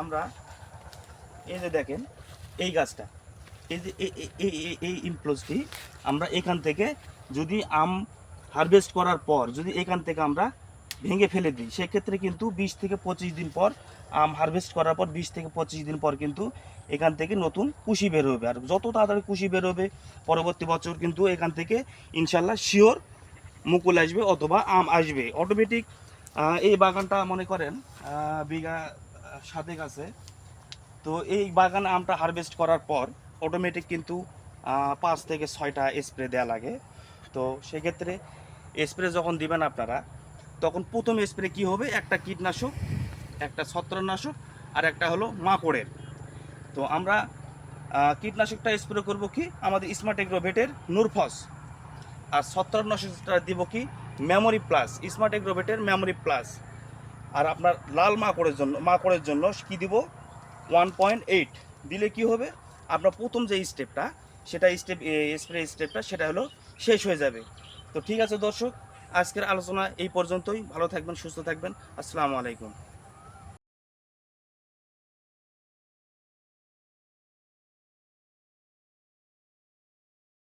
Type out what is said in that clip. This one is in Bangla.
আমরা এই যে দেখেন এই গাছটা, এই যে এই ইমপ্লোজটি আমরা এখান থেকে যদি আম হারভেস্ট করার পর যদি এখান থেকে আমরা ভেঙে ফেলে দিই, সেক্ষেত্রে কিন্তু 20 থেকে 25 দিন পর, আম হারভেস্ট করার পর 20 থেকে 25 দিন পর কিন্তু এখান থেকে নতুন কুশি বের হবে। আর যত তাড়াতাড়ি কুশি বের হবে পরবর্তী বছর কিন্তু এখান থেকে ইনশাল্লাহ শিওর মুকুল আসবে অথবা আম আসবে অটোমেটিক। এই বাগানটা মনে করেন বিঘা 7 আছে। তো এই বাগানে আমটা হারভেস্ট করার পর অটোমেটিক কিন্তু 5 থেকে 6টা স্প্রে দেওয়া লাগে। তো সেক্ষেত্রে স্প্রে যখন দিবেন আপনারা, তখন প্রথম স্প্রে কি হবে, একটা কীটনাশক, একটা ছত্রাকনাশক, আর একটা হলো মাকড়ের। তো আমরা কীটনাশকটা স্প্রে করব কি আমাদের স্মার্ট এগ্রোভেটের নুরফস, আর ছত্রাকনাশকটা দিব কি মেমোরি প্লাস, স্মার্ট এগ্রোভেটের মেমোরি প্লাস। আর আপনার লাল মাকড়ের জন্য কি দিব 1.8 দিলে কি হবে, আপনার প্রথম যে স্টেপটা সেটা স্প্রে স্টেপটা সেটা হলো শেষ হয়ে যাবে। তো ঠিক আছে দর্শক, আজকের আলোচনা এই পর্যন্তই। ভালো থাকবেন, সুস্থ থাকবেন। আসসালামু আলাইকুম।